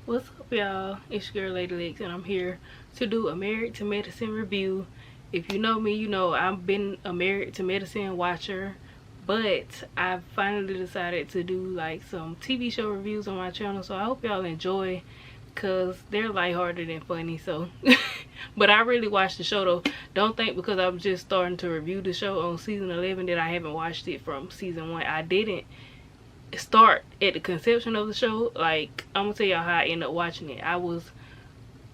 What's up, y'all? It's your girl Lady Legs, and I'm here to do a Married to Medicine review. If you know me, you know I've been a Married to Medicine watcher, but I finally decided to do like some TV show reviews on my channel, so I hope y'all enjoy because they're lighthearted and funny. So but I really watched the show though. Don't think because I'm just starting to review the show on season 11 that I haven't watched it from season 1. I didn't start at the conception of the show. Like, I'm gonna tell y'all how I ended up watching it. I was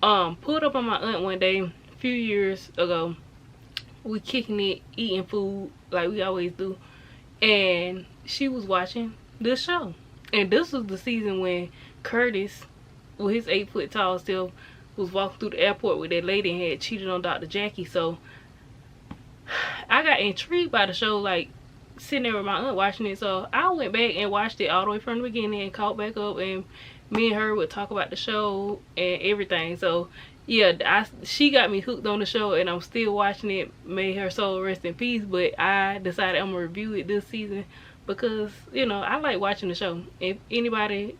pulled up on my aunt one day a few years ago. We kicking it, eating food like we always do, and she was watching the show. And this was the season when Curtis, with his 8-foot tall self, was walking through the airport with that lady and had cheated on Dr. Jackie. So I got intrigued by the show, like sitting there with my aunt watching it. So I went back and watched it all the way from the beginning and caught back up, and me and her would talk about the show and everything. So yeah, she got me hooked on the show, and I'm still watching it. May her soul rest in peace. But I decided I'm gonna review it this season because, you know, I like watching the show. If anybody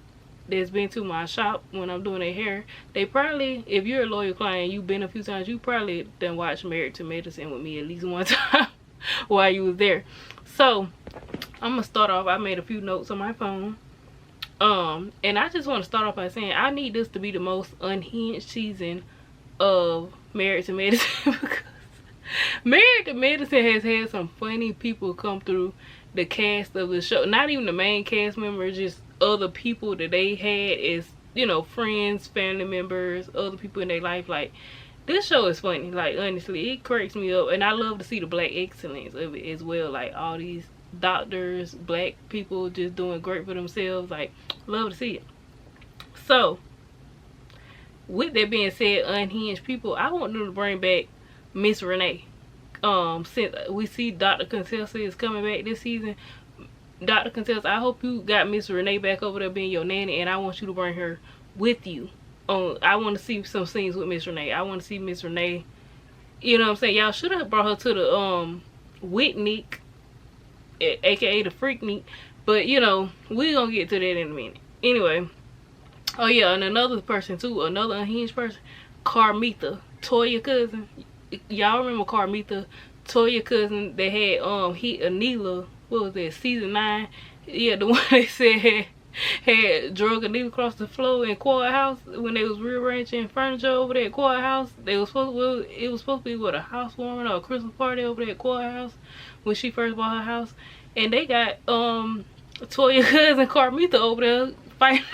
that's been to my shop when I'm doing their hair, they probably, if you're a loyal client, you've been a few times, you probably done watched Married to Medicine with me at least one time while you was there. So I'm gonna start off. I made a few notes on my phone, and I just want to start off by saying I need this to be the most unhinged season of Married to Medicine because Married to Medicine has had some funny people come through the cast of the show. Not even the main cast members, just other people that they had as, you know, friends, family members, other people in their life. Like, this show is funny. Like, honestly, it cracks me up, and I love to see the black excellence of it as well. Like, all these doctors, black people just doing great for themselves. Like, love to see it. So with that being said, unhinged people, I want them to bring back Miss Renee. Since we see Dr. Contessa is coming back this season, Dr. Contessa, I hope you got Miss Renee back over there being your nanny, and I want you to bring her with you. I want to see some scenes with Miss Renee. I want to see Miss Renee. You know what I'm saying? Y'all should have brought her to the Whitney, aka the Freaknik. But you know, we gonna get to that in a minute. Anyway, oh yeah, and another person too, another unhinged person, Carmita, Toya cousin. Y'all remember Carmita, Toya cousin that had Anila, what was that, season 9? Yeah, the one they said had drug Anila across the floor in Quad House when they was rearranging furniture over there at Quad House. They was supposed to, it was supposed to be what, a housewarming or a Christmas party over there at Quad House when she first bought her house, and they got Toya cousin Carmita over there fighting.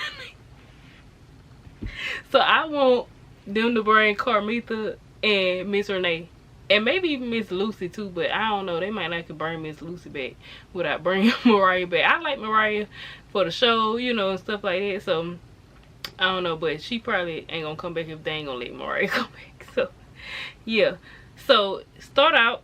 So I want them to bring Carmita and Miss Renee, and maybe even Miss Lucy too, but I don't know, they might not could bring Miss Lucy back without bringing Mariah back. I like Mariah for the show, you know, and stuff like that, so I don't know, but she probably ain't gonna come back if they ain't gonna let Mariah come back. So yeah, so start out,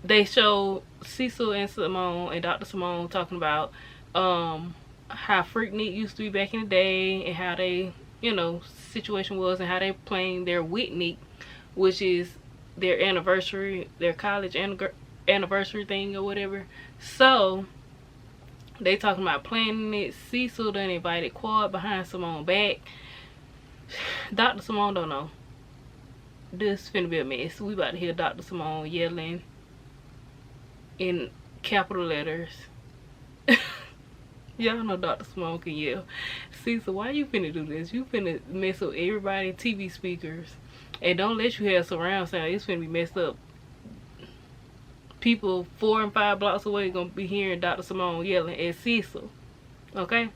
they show Cecil and Simone and Dr. Simone talking about how Freaknik used to be back in the day, and how they, you know, situation was, and how they playing their Whitney, which is their anniversary, their college anniversary thing or whatever. So they talking about planning it. Cecil done invited Quad behind Simone back. Dr. Simone don't know. This finna be a mess. We about to hear Dr. Simone yelling in capital letters. Y'all know Dr. Simone can yell. Cecil, why you finna do this? You finna mess up everybody's TV speakers, and don't let you have surround sound. It's finna be messed up. People 4 and 5 blocks away gonna be hearing Dr. Simone yelling at Cecil. Okay?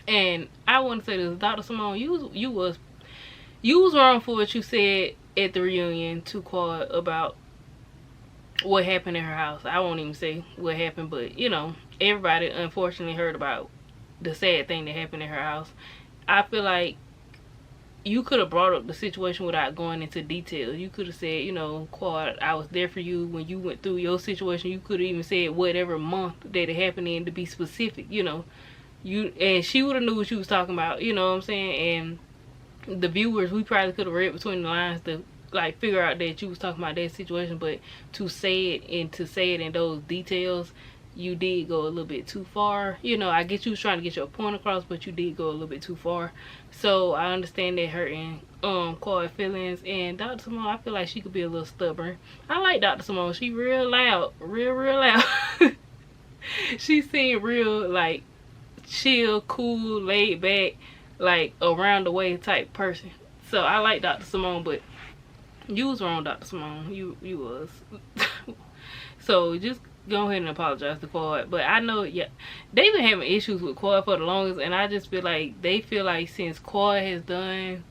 And I want to say this, Dr. Simone, you was wrong for what you said at the reunion to Quad about what happened in her house. I won't even say what happened, but you know, everybody unfortunately heard about the sad thing that happened in her house. I feel like you could have brought up the situation without going into detail. You could have said, you know, Quad, I was there for you when you went through your situation. You could have even said whatever month that it happened in, to be specific, you know. And she would have knew what you was talking about, you know what I'm saying? And the viewers, we probably could have read between the lines to like figure out that you was talking about that situation, but to say it in those details, you did go a little bit too far. You know, I get you was trying to get your point across, but you did go a little bit too far. So I understand that hurting Quad feelings. And Dr. Simone, I feel like she could be a little stubborn. I like Dr. Simone. She real loud, real loud. She seemed real like chill, cool, laid back, like around the way type person. So I like Dr. Simone, but you was wrong, Dr. Simone. You was. So just go ahead and apologize to Quad. But I know, yeah, they've been having issues with Quad for the longest, and I just feel like they feel like since Quad don't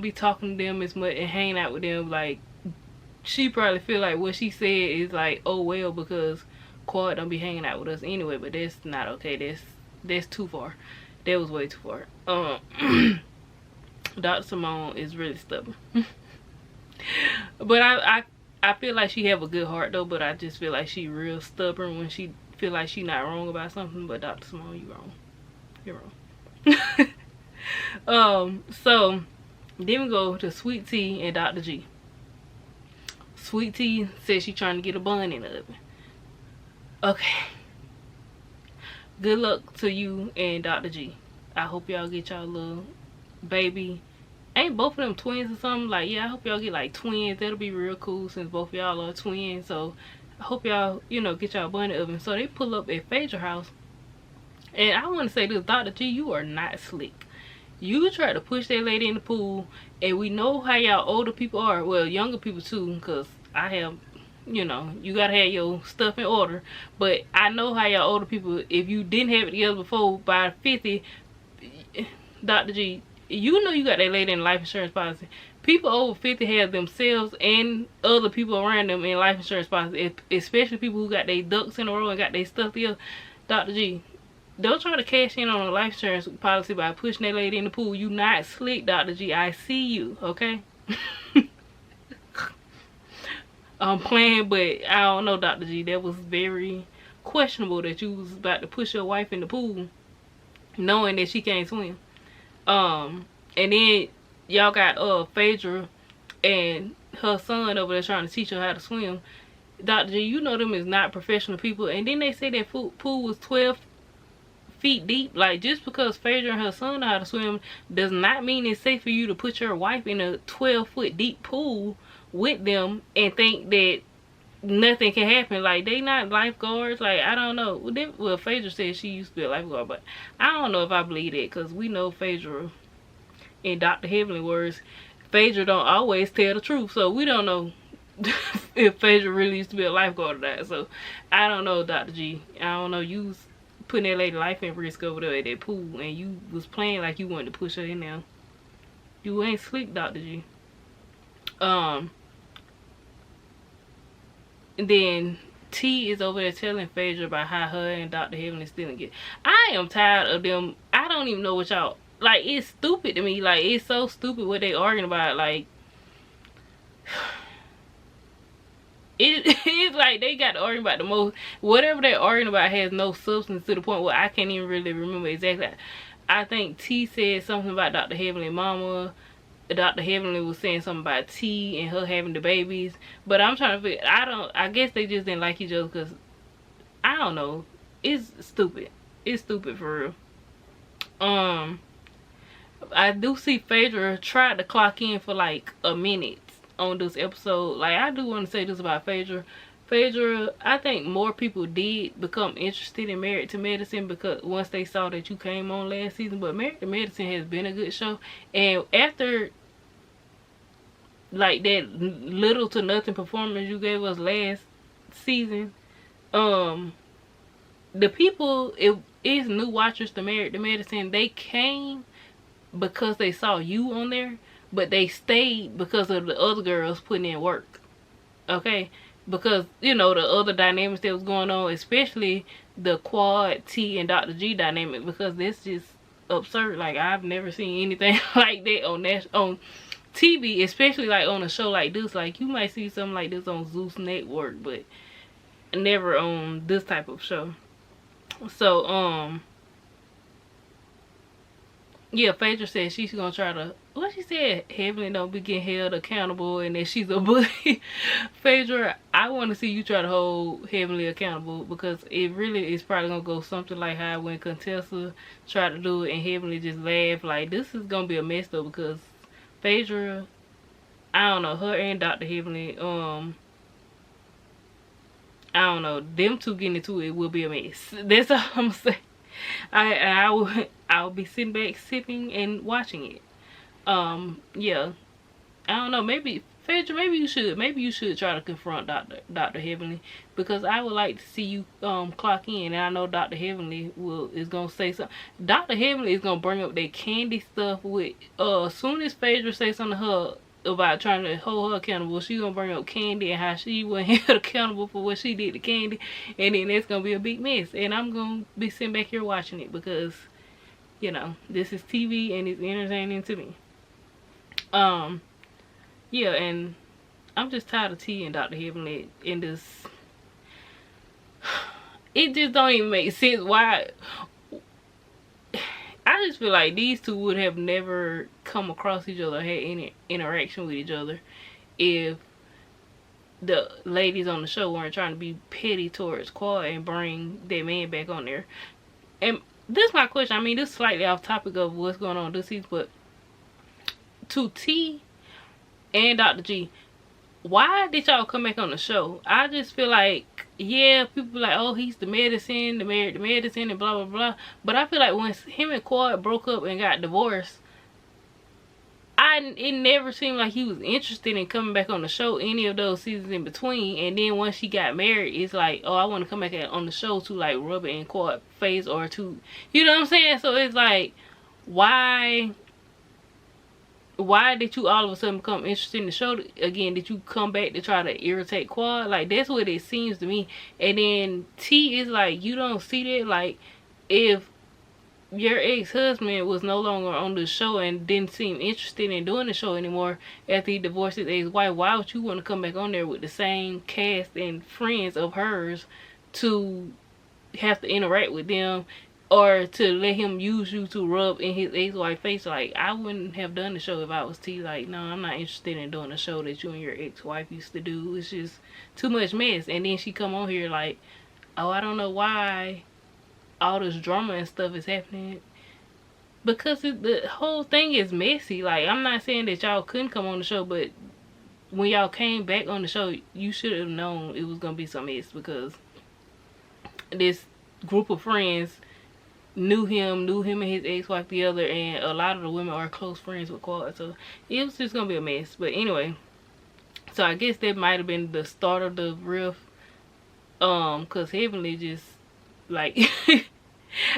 be talking to them as much and hanging out with them, like she probably feel like what she said is like, oh well, because Quad don't be hanging out with us anyway. But that's not okay. That's too far. That was way too far. Dr. Simone is really stubborn. But I feel like she have a good heart though, but I just feel like she real stubborn when she feel like she not wrong about something. But Dr. Simone, you wrong. You're wrong. So then we go to Sweet Tea and Dr. G. Sweet Tea says she trying to get a bun in the oven. Okay. Good luck to you and Dr. G. I hope y'all get y'all little baby. Ain't both of them twins or something? Like, yeah, I hope y'all get like twins. That'll be real cool since both of y'all are twins. So I hope y'all, you know, get y'all bunny oven. So they pull up at Phaedra house. And I want to say this, Dr. G, you are not slick. You try to push that lady in the pool. And we know how y'all older people are. Well, younger people too. Because I have, you know, you got to have your stuff in order. But I know how y'all older people, if you didn't have it together before, by 50, Dr. G, you know you got that lady in life insurance policy. People over 50 have themselves and other people around them in life insurance policy, especially people who got their ducks in a row and got their stuff together. Dr. G, don't try to cash in on a life insurance policy by pushing that lady in the pool. You not slick, Dr. G. I see you, okay? I'm playing, but I don't know, Dr. G. That was very questionable that you was about to push your wife in the pool knowing that she can't swim. And then y'all got Phaedra and her son over there trying to teach her how to swim. Dr. G, you know them is not professional people. And then they say that pool was 12 feet deep. Like, just because Phaedra and her son know how to swim does not mean it's safe for you to put your wife in a 12-foot deep pool with them and think that nothing can happen. Like, they not lifeguards. Like, I don't know. Well, Phaedra said she used to be a lifeguard, but I don't know if I believe that, because we know Phaedra, in Dr. Heavenly words, Phaedra don't always tell the truth. So we don't know if Phaedra really used to be a lifeguard or not. So I don't know, Dr. G. I don't know. You was putting that lady life in risk over there at that pool, and you was playing like you wanted to push her in there. You ain't slick, Dr. G. And then T is over there telling Phaedra about how her and Dr. Heaven is still get. I am tired of them. I don't even know what y'all, like, it's stupid to me. Like, it's so stupid what they arguing about. Like, it's like they got to argue about the most. Whatever they're arguing about has no substance, to the point where I can't even really remember exactly. I think T said something about Dr. Heavenly mama. Dr. Heavenly was saying something about T and her having the babies. But I'm trying to figure, I guess they just didn't like each other, because I don't know. It's stupid. It's stupid for real. I do see Phaedra tried to clock in for like a minute on this episode. Like, I do want to say this about Phaedra. Phaedra, I think more people did become interested in Married to Medicine because once they saw that you came on last season. But Married to Medicine has been a good show. And after like that little to nothing performance you gave us last season, the people, it is new watchers to Married to Medicine. They came because they saw you on there, but they stayed because of the other girls putting in work. Okay? Because, you know, the other dynamics that was going on, especially the Quad, T, and Dr. G dynamic, because that's just absurd. Like, I've never seen anything like that on TV, especially like on a show like this. Like, you might see something like this on Zeus Network, but never on this type of show. So, yeah, Phaedra said she's gonna try to, what she said, Heavenly don't be getting held accountable and that she's a bully. Phaedra, I want to see you try to hold Heavenly accountable, because it really is probably gonna go something like how when Contessa tried to do it and Heavenly just laughed. Like, this is gonna be a mess though, because Phaedra, I don't know, her and Dr. Heavenly, I don't know, them two getting into it will be a mess. That's all I'm saying. I'll be sitting back sipping and watching it. Yeah, I don't know, maybe Phaedra, maybe you should try to confront Dr. Heavenly, because I would like to see you clock in, and I know Dr. Heavenly is gonna say something. Dr. Heavenly is gonna bring up that Candy stuff with as soon as Phaedra say something to her about trying to hold her accountable, she's gonna bring up Candy and how she wasn't held accountable for what she did to Candy, and then that's gonna be a big mess, and I'm gonna be sitting back here watching it, because you know, this is TV and it's entertaining to me. Yeah, and I'm just tired of T and Dr. Heavenly in this. It just don't even make sense why. I just feel like these two would have never come across each other, had any interaction with each other, if the ladies on the show weren't trying to be petty towards Quad and bring that man back on there. And this is my question. I mean, this is slightly off topic of what's going on this season, but to T and Dr. G, why did y'all come back on the show? I just feel like, yeah, people like, oh, he's the medicine, the medicine, and blah blah blah. But I feel like when him and Quad broke up and got divorced, it never seemed like he was interested in coming back on the show any of those seasons in between. And then once she got married, it's like, oh, I want to come back on the show to like rub it in Quad's face, or to, you know what I'm saying? So it's like, why did you all of a sudden become interested in the show again? Did you come back to try to irritate Quad? Like, that's what it seems to me. And then T is like, you don't see that? Like, if your ex-husband was no longer on the show and didn't seem interested in doing the show anymore after he divorced his ex-wife, why would you want to come back on there with the same cast and friends of hers to have to interact with them, or to let him use you to rub in his ex-wife's face? Like, I wouldn't have done the show if I was T. Like, no, I'm not interested in doing a show that you and your ex-wife used to do. It's just too much mess. And then she come on here like, oh, I don't know why all this drama and stuff is happening, because the whole thing is messy. Like, I'm not saying that y'all couldn't come on the show, but when y'all came back on the show, you should have known it was gonna be some mess, because this group of friends knew him and his ex-wife together, and a lot of the women are close friends with Quad, so it was just gonna be a mess. But anyway, so I guess that might have been the start of the rift, because Heavenly just like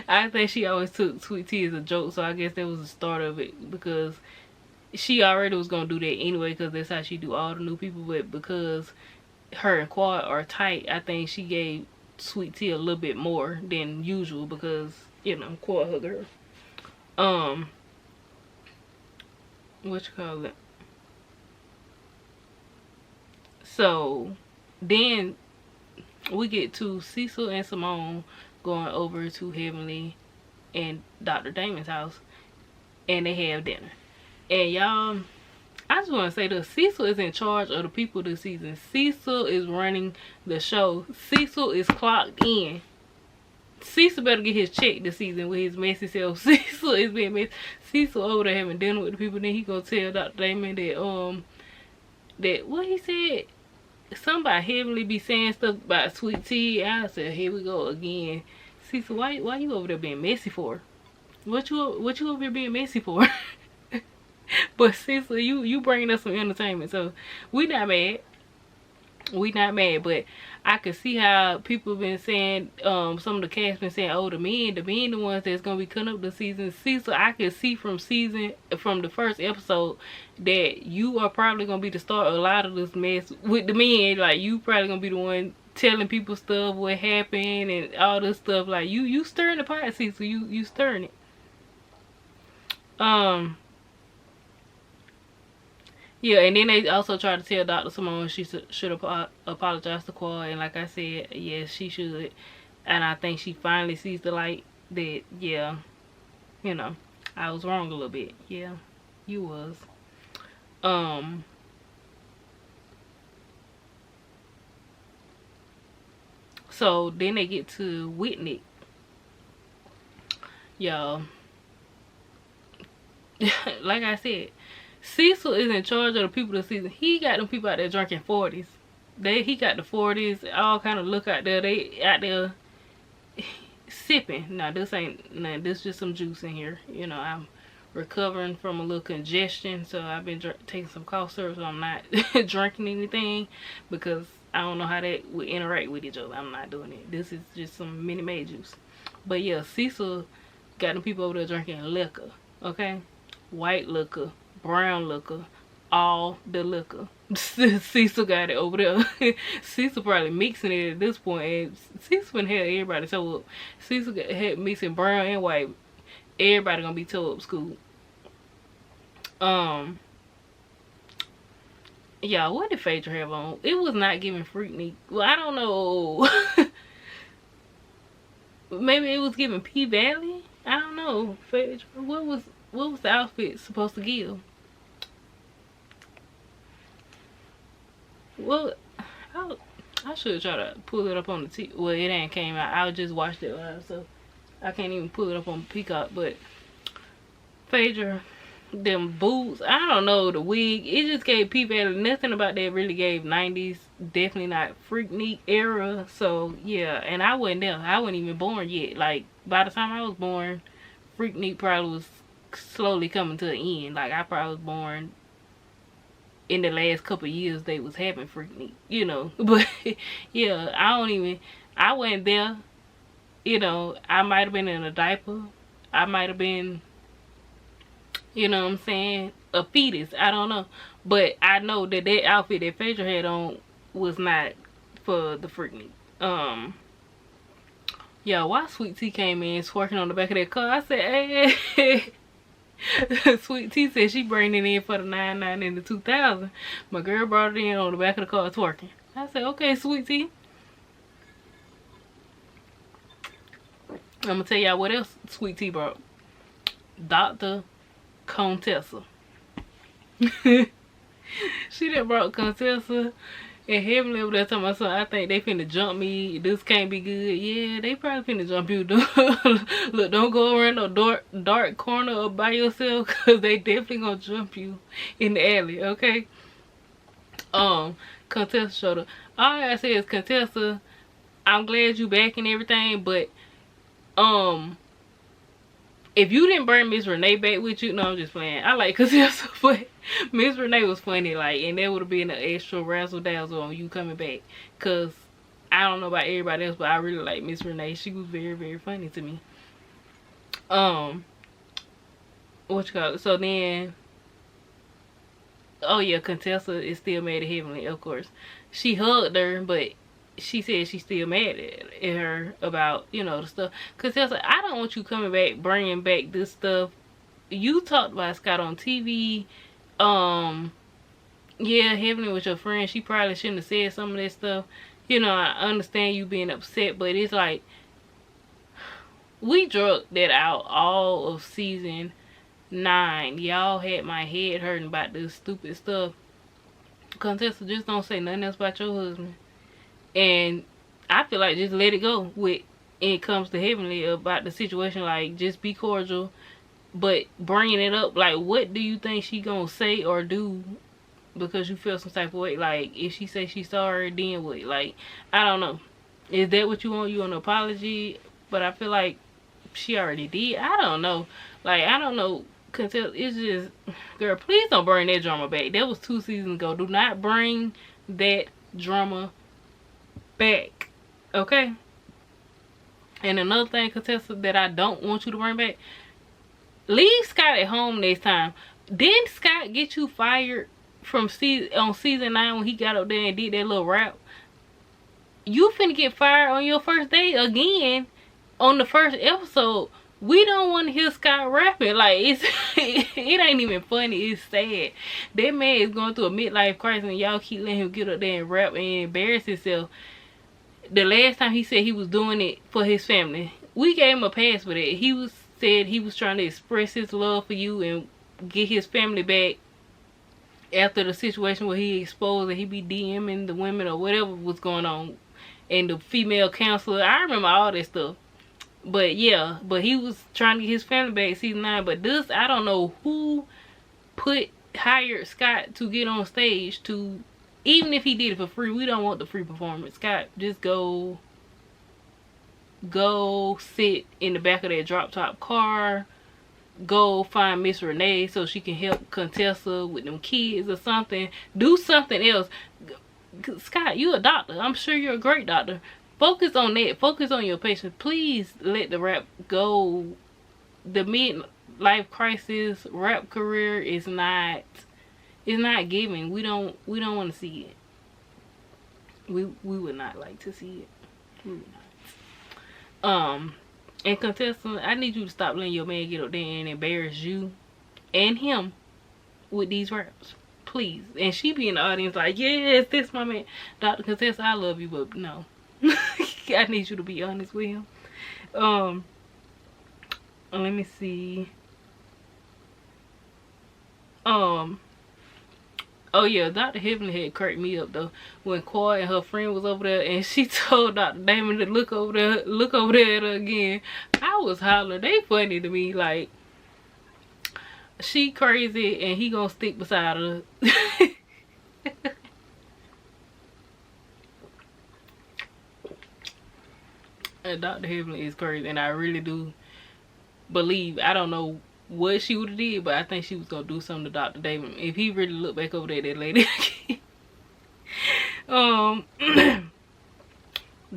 I think she always took Sweet Tea as a joke, so I guess that was the start of it, because she already was gonna do that anyway, because that's how she do all the new people. But because her and Quad are tight, I think she gave Sweet Tea a little bit more than usual, because, you know, Quad hug her. What you call it? So then we get to Cecil and Simone going over to Heavenly and Dr. Damon's house, and they have dinner. And y'all, I just want to say this, Cecil is in charge of the people this season. Cecil is running the show. Cecil is clocked in. Cecil better get his check this season with his messy self. Cecil is being messy. Cecil over there having dinner with the people, then he gonna tell Dr. Damon that what he said, somebody Heavenly be saying stuff about Sweet Tea. I said, here we go again. Cecil, why you over there being messy for? What you over there being messy for? But Cecil, you bringing us some entertainment, so we not mad. We not mad, but I could see how people been saying, some of the cast been saying, oh, the men the ones that's gonna be cutting up the season. Cecil, I could see from the first episode that you are probably gonna be the start of a lot of this mess with the men. Like, you probably gonna be the one telling people stuff, what happened and all this stuff. Like, you stirring the pot, Cecil. You stirring it. Yeah, and then they also tried to tell Dr. Simone she should apologize to Quad, and like I said, yes, she should. And I think she finally sees the light that, yeah, you know, I was wrong a little bit. Yeah, You was. So then they get to Whitney. Y'all. Like I said, Cecil is in charge of the people this season. He got them people out there drinking 40s. He got the 40s, all kind of look out there. They out there sipping. Now this ain't nothing. This just some juice in here. You know, I'm recovering from a little congestion, so I've been taking some cough syrup, so I'm not drinking anything because I don't know how that would interact with each other. I'm not doing it. This is just some mini made juice. But yeah, Cecil got them people over there drinking liquor. Okay, white liquor, brown liquor, all the liquor. Cecil got it over there. Cecil probably mixing it at this point, and Cecil had everybody toe up. Cecil had mixing brown and white. Everybody gonna be toe up school. Yeah, what did Phaedra have on? It was not giving Freaknik. Well, I don't know. Maybe it was giving P Valley. I don't know. Phaedra, what was the outfit supposed to give? Well, I should try to pull it up on the TV. Well, it ain't came out. I just watched it live, so I can't even pull it up on Peacock. But Phaedra, them boots, I don't know, the wig, it just gave P Valley. Nothing about that really gave 90s. Definitely not Freaknik era. So yeah, and I wasn't there. I wasn't even born yet. Like by the time I was born, Freaknik probably was slowly coming to an end. Like I probably was born in the last couple of years they was having Freaknik, you know. But yeah, I wasn't there. You know, I might have been in a diaper. I might have been, you know what I'm saying, a fetus. I don't know. But I know that that outfit that Phaedra had on was not for the Freaknik. Yeah, why Sweet Tea came in twerking on the back of that car. I said, hey. Sweet Tea said she bringing it in for the 99 and the 2000. My girl brought it in on the back of the car twerking. I said, okay, Sweet Tea. I'm gonna tell y'all what else Sweet Tea brought. Dr. Contessa. She done brought Contessa and Heavenly over there talking about something. I think they finna jump me. This can't be good. Yeah, they probably finna jump you. Look, don't go around no dark corner up by yourself, because they definitely gonna jump you in the alley, okay? Contessa showed up. All I gotta say is, Contessa, I'm glad you back and everything, but if you didn't bring Miss Renee back with you, no, I'm just playing. I like Contessa, but Miss Renee was funny, like, and that would have been an extra razzle dazzle on you coming back. Cause I don't know about everybody else, but I really like Miss Renee. She was very, very funny to me. What you call it? So then, oh yeah, Contessa is still mad at Heavenly, of course. She hugged her, but she said she's still mad at her about, you know, the stuff. Contessa, I don't want you coming back, bringing back this stuff. You talked about Scott on TV. Yeah, Heavenly was your friend. She probably shouldn't have said some of that stuff. You know, I understand you being upset, but it's like, we drug that out all of season 9. Y'all had my head hurting about this stupid stuff. Contessa, just don't say nothing else about your husband. And I feel like just let it go when it comes to Heavenly about the situation. Like, just be cordial, but bringing it up, like, what do you think she gonna say or do because you feel some type of way? Like, if she say she's sorry, then what? Like, I don't know. Is that what you want? You want an apology? But I feel like she already did. I don't know. Like, I don't know. It's just, girl, please don't bring that drama back. That was 2 seasons ago. Do not bring that drama back, okay? And another thing, Contessa, that I don't want you to bring back, leave Scott at home next time. Didn't Scott get you fired from season 9 when he got up there and did that little rap? You finna get fired on your first day again on the first episode. We don't want to hear Scott rapping. Like, it ain't even funny. It's sad. That man is going through a midlife crisis, and y'all keep letting him get up there and rap and embarrass himself. The last time he said he was doing it for his family, we gave him a pass for that. He said he was trying to express his love for you and get his family back after the situation where he exposed that he be DMing the women or whatever was going on, and the female counselor. I remember all that stuff. But yeah, but he was trying to get his family back season 9. But this, I don't know who hired Scott to get on stage to, even if he did it for free, we don't want the free performance. Scott, just go sit in the back of that drop top car. Go find Miss Renee so she can help Contessa with them kids or something. Do something else. Scott, you a doctor. I'm sure you're a great doctor. Focus on that. Focus on your patients. Please let the rap go. The midlife crisis rap career is not giving. We don't want to see it. We would not like to see it. We would not. And Contessa, I need you to stop letting your man get up there and embarrass you and him with these raps. Please. And she be in the audience like, yes, this my man. Dr. Contessa, I love you, but no. I need you to be honest with him. Let me see. Oh yeah, Dr. Heavenly had cracked me up though when Quad and her friend was over there and she told Dr. Damon to look over there at her again. I was hollering. They funny to me. Like, she crazy and he gonna stick beside her. And Dr. Heavenly is crazy, and I really do believe, I don't know what she would have did, but I think she was gonna do something to Dr. Damon if he really looked back over there at that lady.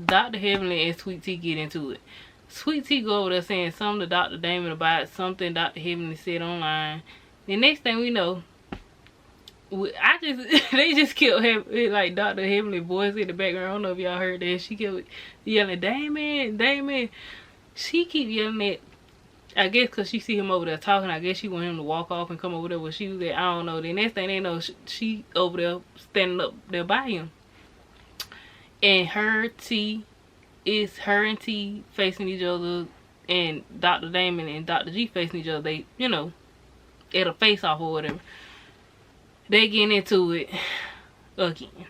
Dr. Heavenly and Sweet Tea get into it. Sweet Tea go over there saying something to Dr. Damon about something Dr. Heavenly said online. The next thing we know, they just kept having like Dr. Heavenly voice in the background. I don't know if y'all heard that. She kept yelling, Damon. She keep yelling at, I guess because she see him over there talking. I guess she want him to walk off and come over there where she was at. I don't know. The next thing they know, she over there standing up there by him. And her and T facing each other, and Dr. Damon and Dr. G facing each other. They, you know, at a face off or whatever. They getting into it again.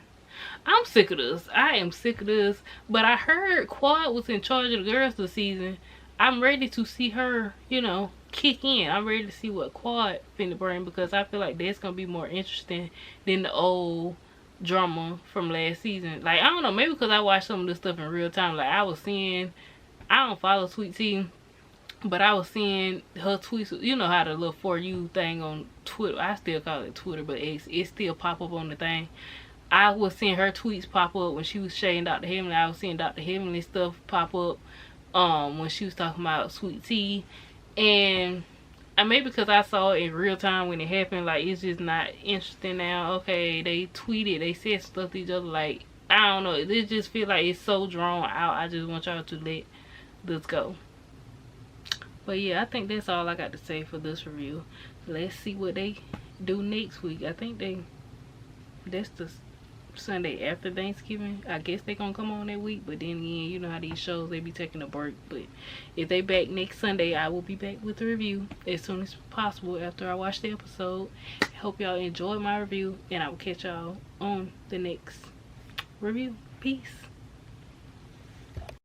I'm sick of this. I am sick of this. But I heard Quad was in charge of the girls this season. I'm ready to see her, you know, kick in. I'm ready to see what Quad finna bring, because I feel like that's gonna be more interesting than the old drama from last season. Like, I don't know, maybe because I watched some of this stuff in real time. Like, I was seeing, I don't follow Sweet Tea, but I was seeing her tweets. You know how the little For You thing on Twitter, I still call it Twitter, but it still pop up on the thing. I was seeing her tweets pop up when she was shading Dr. Heavenly. I was seeing Dr. Heavenly stuff pop up when she was talking about Sweet Tea. And maybe because I saw it in real time when it happened, like, it's just not interesting now. Okay, they tweeted, they said stuff to each other, like, I don't know, it just feel like it's so drawn out. I just want y'all to let this go. But yeah, I think that's all I got to say for this review. Let's see what they do next week. I think that's the Sunday after Thanksgiving. I guess they gonna come on that week, but then again, you know how these shows, they be taking a break. But if they back next Sunday, I will be back with a review as soon as possible after I watch the episode. Hope y'all enjoyed my review, and I will catch y'all on the next review. Peace.